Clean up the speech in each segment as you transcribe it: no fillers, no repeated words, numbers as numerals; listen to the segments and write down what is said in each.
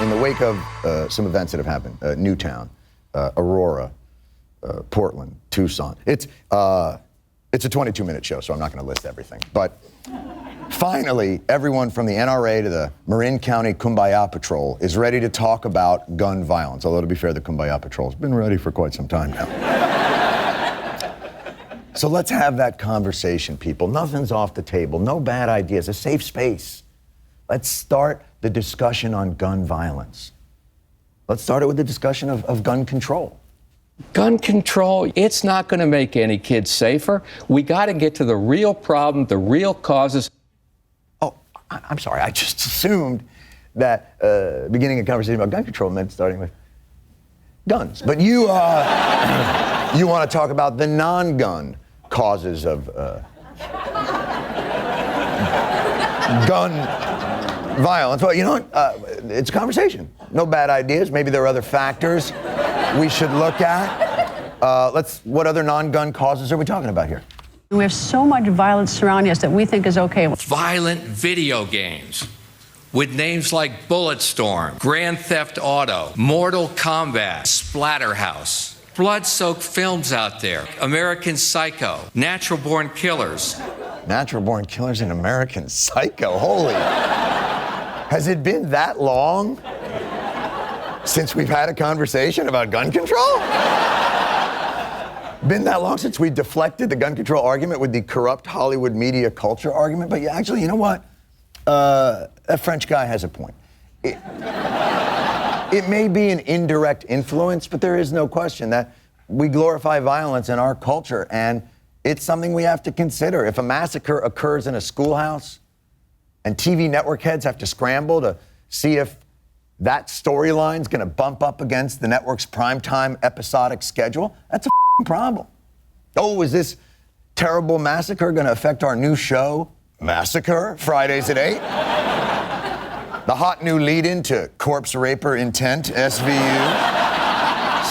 In the wake of some events that have happened, Newtown, Aurora, Portland, Tucson. It's a 22-minute show, so I'm not going to list everything. But finally, everyone from the NRA to the Marin County Kumbaya Patrol is ready to talk about gun violence. Although, to be fair, the Kumbaya Patrol's been ready for quite some time now. So let's have that conversation, people. Nothing's off the table. No bad ideas. A safe space. Let's start the discussion on gun violence. Let's start it with the discussion of gun control. Gun control, it's not going to make any kids safer. We got to get to the real problem, the real causes. Oh, I'm sorry. I just assumed that beginning a conversation about gun control meant starting with guns. But you want to talk about the non-gun causes of gun violence. Well, you know what? It's a conversation. No bad ideas. Maybe there are other factors we should look at. What other non-gun causes are we talking about here? We have so much violence surrounding us that we think is okay. Violent video games with names like Bulletstorm, Grand Theft Auto, Mortal Kombat, Splatterhouse. Blood-soaked films out there. American Psycho, Natural Born Killers. Natural Born Killers and American Psycho. Holy. Has it been that long since we've had a conversation about gun control? Been that long since we deflected the gun control argument with the corrupt Hollywood media culture argument? But yeah, actually, you know what? That French guy has a point. It may be an indirect influence, but there is no question that we glorify violence in our culture, and it's something we have to consider. If a massacre occurs in a schoolhouse and TV network heads have to scramble to see if that storyline's going to bump up against the network's primetime episodic schedule, that's a problem. Oh, is this terrible massacre going to affect our new show, Massacre, Fridays at 8? The hot new lead-in to Corpse Raper Intent, SVU,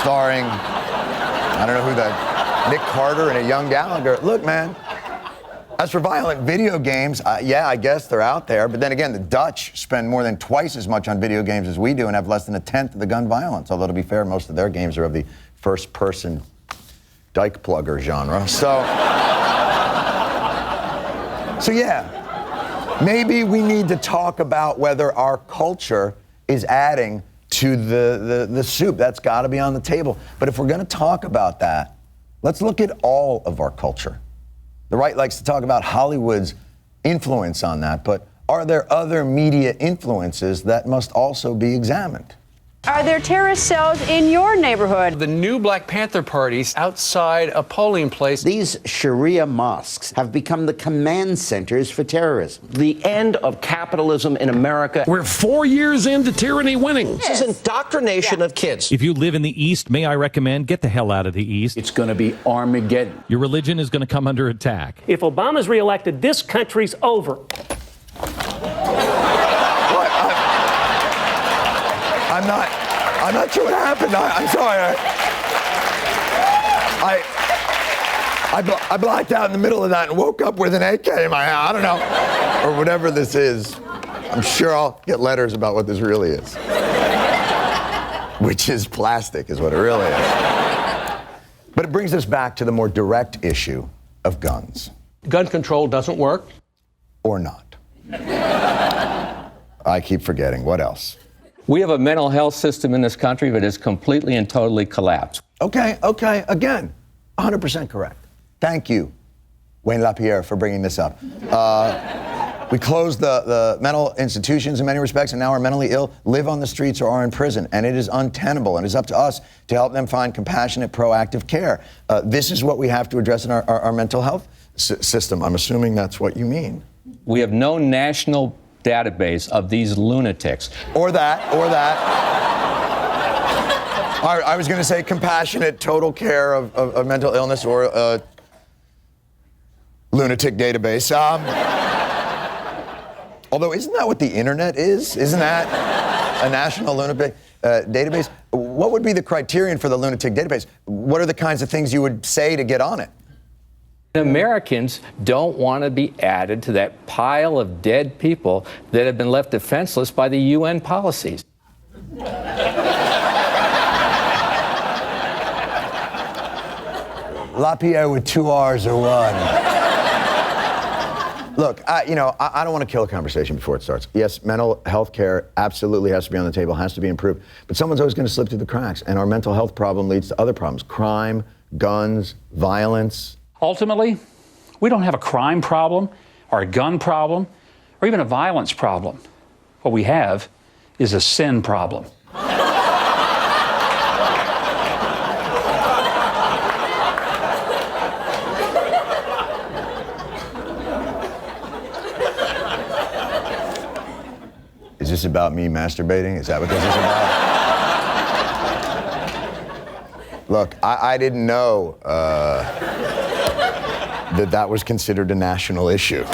starring, I don't know who that, Nick Carter and a young Gallagher. Look, man, as for violent video games, yeah, I guess they're out there. But then again, the Dutch spend more than twice as much on video games as we do and have less than a tenth of the gun violence. Although, to be fair, most of their games are of the first-person dike plugger genre. So yeah, maybe we need to talk about whether our culture is adding to the soup. That's got to be on the table. But if we're going to talk about that, let's look at all of our culture. The right likes to talk about Hollywood's influence on that, but are there other media influences that must also be examined? Are there terrorist cells in your neighborhood? The new Black Panther parties outside a polling place. These Sharia mosques have become the command centers for terrorism. The end of capitalism in America. We're 4 years into tyranny winning. This is indoctrination of kids. If you live in the East, may I recommend get the hell out of the East. It's going to be Armageddon. Your religion is going to come under attack. If Obama's reelected, this country's over. I'm not sure what happened. I'm sorry. I blacked out in the middle of that and woke up with an AK in my hand. I don't know. Or whatever this is. I'm sure I'll get letters about what this really is. Which is plastic, is what it really is. But it brings us back to the more direct issue of guns. Gun control doesn't work. Or not. I keep forgetting. What else? We have a mental health system in this country that is completely and totally collapsed. Okay. Again, 100% correct. Thank you, Wayne LaPierre, for bringing this up. We closed the mental institutions in many respects, and now our mentally ill live on the streets or are in prison, and it is untenable, and it is up to us to help them find compassionate, proactive care. This is what we have to address in our mental health system. I'm assuming that's what you mean. We have no national database of these lunatics. Or that. I was going to say compassionate, total care of mental illness or a lunatic database. Although, isn't that what the internet is? Isn't that a national lunatic database? What would be the criterion for the lunatic database? What are the kinds of things you would say to get on it? Americans don't want to be added to that pile of dead people that have been left defenseless by the UN policies. LaPierre with 2 R's or one? Look, I don't want to kill a conversation before it starts. Yes, mental health care absolutely has to be on the table, has to be improved. But someone's always going to slip through the cracks. And our mental health problem leads to other problems. Crime, guns, violence. Ultimately, we don't have a crime problem or a gun problem or even a violence problem. What we have is a sin problem. Is this about me masturbating? Is that what this is about? Look, I didn't know that was considered a national issue.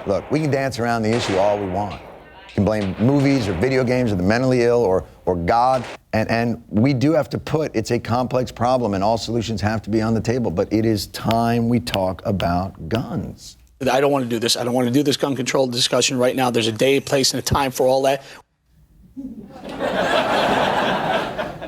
Look, we can dance around the issue all we want. We can blame movies or video games or the mentally ill or God, and we do have to it's a complex problem and all solutions have to be on the table, but it is time we talk about guns. I don't want to do this. I don't want to do this gun control discussion right now. There's a day, a place, and a time for all that.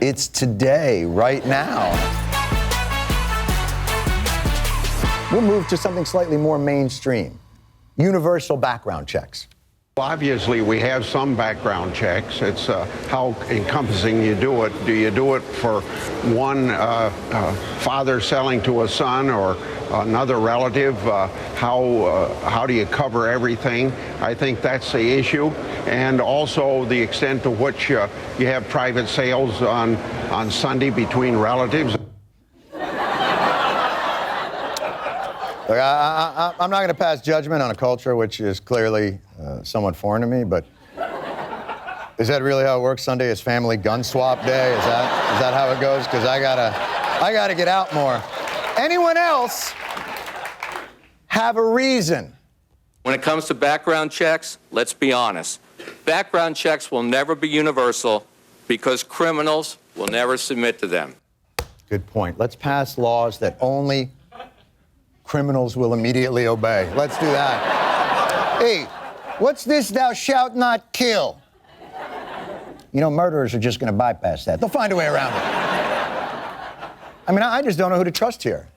It's today, right now. We'll move to something slightly more mainstream. Universal background checks. Obviously, we have some background checks. It's how encompassing you do it. Do you do it for one father selling to a son or another relative? How do you cover everything? I think that's the issue. And also the extent to which you have private sales on Sunday between relatives. Look, I'm not going to pass judgment on a culture which is clearly somewhat foreign to me, but is that really how it works? Sunday is family gun swap day? Is that how it goes? Because I gotta get out more. Anyone else have a reason? When it comes to background checks, let's be honest. Background checks will never be universal because criminals will never submit to them. Good point. Let's pass laws that only criminals will immediately obey. Let's do that. Hey, what's this thou shalt not kill? You know, murderers are just going to bypass that. They'll find a way around it. I mean, I just don't know who to trust here.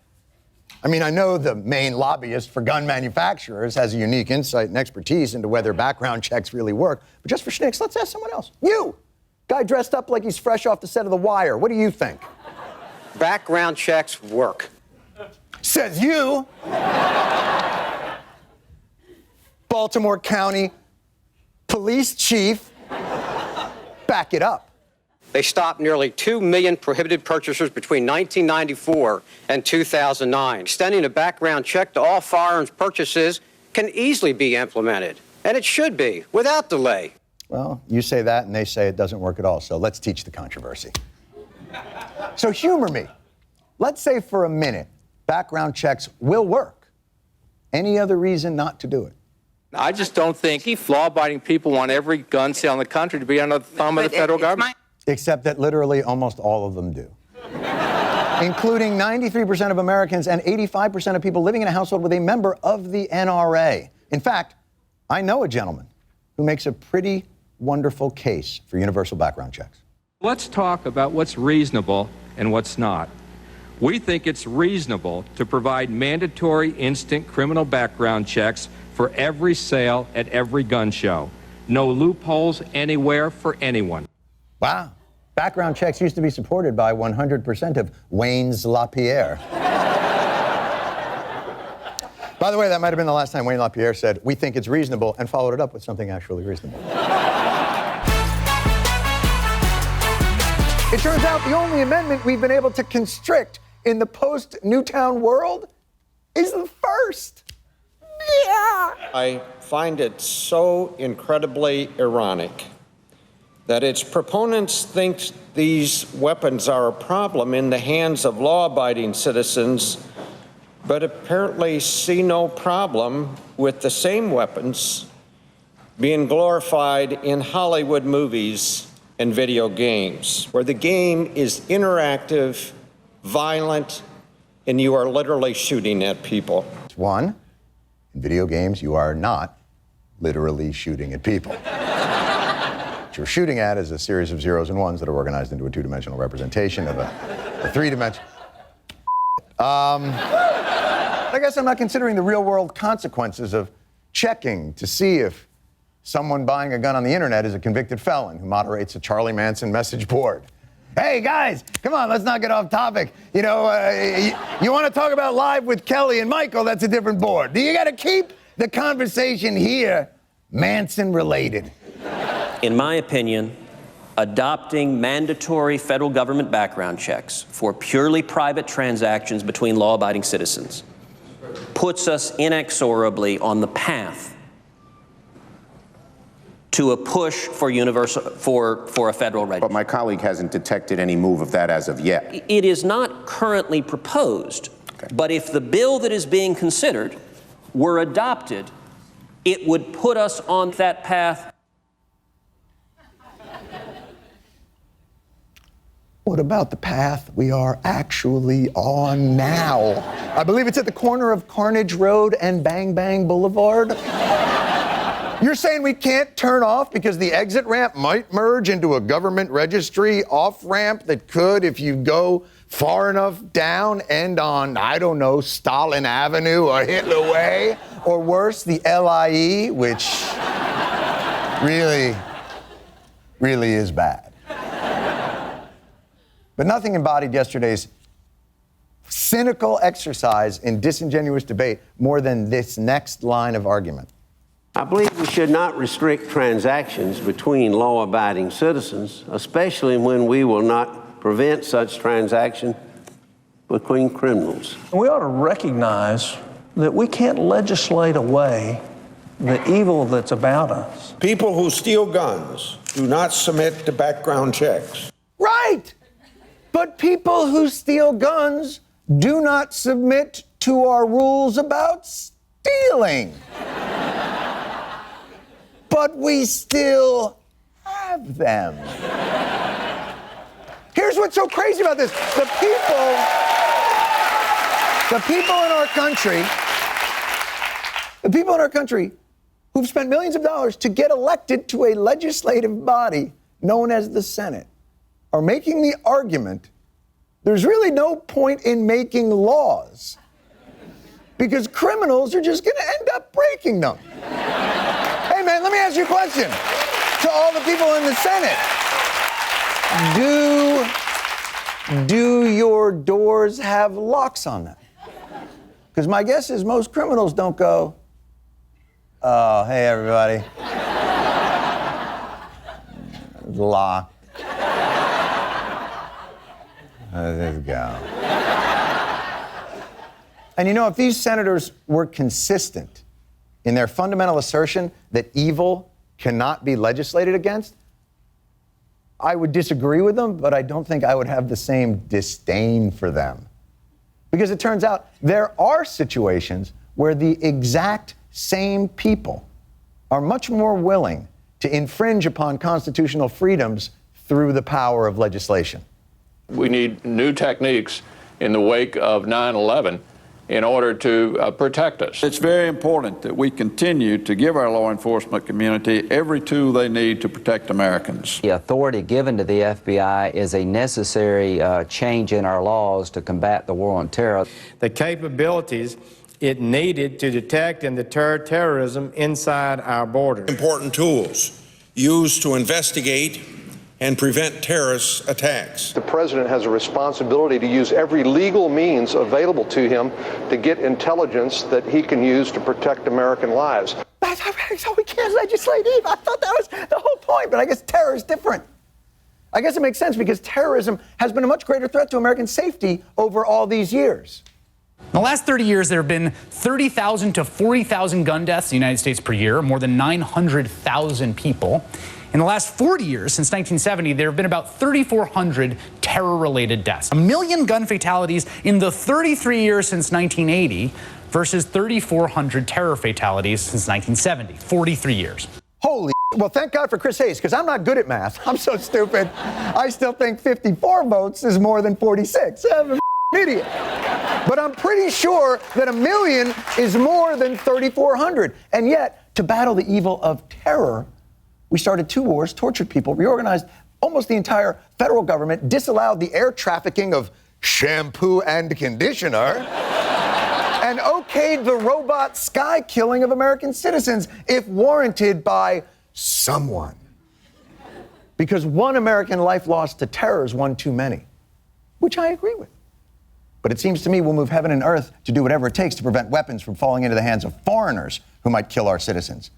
I mean, I know the main lobbyist for gun manufacturers has a unique insight and expertise into whether background checks really work. But just for schnicks, let's ask someone else. You, guy dressed up like he's fresh off the set of The Wire. What do you think? Background checks work. Says you. Baltimore County Police Chief. Back it up. They stopped nearly 2 million prohibited purchasers between 1994 and 2009. Extending a background check to all firearms purchases can easily be implemented, and it should be, without delay. Well, you say that, and they say it doesn't work at all, so let's teach the controversy. So humor me. Let's say for a minute, background checks will work. Any other reason not to do it? I just don't think law-abiding people want every gun sale in the country to be under the thumb of the federal government. Except that literally almost all of them do. Including 93% of Americans and 85% of people living in a household with a member of the NRA. In fact, I know a gentleman who makes a pretty wonderful case for universal background checks. Let's talk about what's reasonable and what's not. We think it's reasonable to provide mandatory instant criminal background checks for every sale at every gun show. No loopholes anywhere for anyone. Wow. Background checks used to be supported by 100% of Wayne's LaPierre. By the way, that might have been the last time Wayne LaPierre said, "We think it's reasonable," and followed it up with something actually reasonable. It turns out the only amendment we've been able to constrict in the post-Newtown world is the first. Yeah. I find it so incredibly ironic that its proponents think these weapons are a problem in the hands of law-abiding citizens, but apparently see no problem with the same weapons being glorified in Hollywood movies and video games, where the game is interactive, violent, and you are literally shooting at people. One, in video games, you are not literally shooting at people. What you're shooting at is a series of zeros and ones that are organized into a two-dimensional representation of a The three-dimensional. I guess I'm not considering the real-world consequences of checking to see if someone buying a gun on the internet is a convicted felon who moderates a Charlie Manson message board. Hey, guys, come on, let's not get off topic. You know, you want to talk about Live with Kelly and Michael, that's a different board. You got to keep the conversation here Manson-related. In my opinion, adopting mandatory federal government background checks for purely private transactions between law-abiding citizens puts us inexorably on the path to a push for universal for a federal registry. But my colleague hasn't detected any move of that as of yet. It is not currently proposed, but if the bill that is being considered were adopted, it would put us on that path. What about the path we are actually on now? I believe it's at the corner of Carnage Road and Bang Bang Boulevard. You're saying we can't turn off because the exit ramp might merge into a government registry off-ramp that could, if you go far enough down, end on, I don't know, Stalin Avenue or Hitler Way, or worse, the LIE, which really is bad. But nothing embodied yesterday's cynical exercise in disingenuous debate more than this next line of argument. I believe we should not restrict transactions between law-abiding citizens, especially when we will not prevent such transaction between criminals. We ought to recognize that we can't legislate away the evil that's about us. People who steal guns do not submit to background checks. Right! But people who steal guns do not submit to our rules about stealing. But we still have them. Here's what's so crazy about this. The people in our country who've spent millions of dollars to get elected to a legislative body known as the Senate are making the argument there's really no point in making laws because criminals are just going to end up breaking them. Hey, man, let me ask you a question to all the people in the Senate. Do your doors have locks on them? Because my guess is most criminals don't go, oh, hey, everybody. Locked. Let's go. And you know, if these senators were consistent in their fundamental assertion that evil cannot be legislated against, I would disagree with them, but I don't think I would have the same disdain for them. Because it turns out there are situations where the exact same people are much more willing to infringe upon constitutional freedoms through the power of legislation. We need new techniques in the wake of 9/11 in order to protect us. It's very important that we continue to give our law enforcement community every tool they need to protect Americans. The authority given to the FBI is a necessary change in our laws to combat the war on terror. The capabilities it needed to detect and deter terrorism inside our borders. Important tools used to investigate and prevent terrorist attacks. The president has a responsibility to use every legal means available to him to get intelligence that he can use to protect American lives. So we can't legislate evil. I thought that was the whole point, but I guess terror is different. I guess it makes sense because terrorism has been a much greater threat to American safety over all these years. In the last 30 years, there have been 30,000 to 40,000 gun deaths in the United States per year, more than 900,000 people. In the last 40 years, since 1970, there have been about 3,400 terror-related deaths. 1 million gun fatalities in the 33 years since 1980 versus 3,400 terror fatalities since 1970, 43 years. Holy well, thank God for Chris Hayes, because I'm not good at math. I'm so stupid. I still think 54 votes is more than 46. I'm an idiot. But I'm pretty sure that 1 million is more than 3,400. And yet, to battle the evil of terror, we started 2 wars, tortured people, reorganized almost the entire federal government, disallowed the air trafficking of shampoo and conditioner, and okayed the robot sky killing of American citizens if warranted by someone. Because one American life lost to terror is one too many, which I agree with. But it seems to me we'll move heaven and earth to do whatever it takes to prevent weapons from falling into the hands of foreigners who might kill our citizens.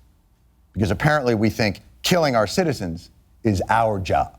Because apparently we think killing our citizens is our job.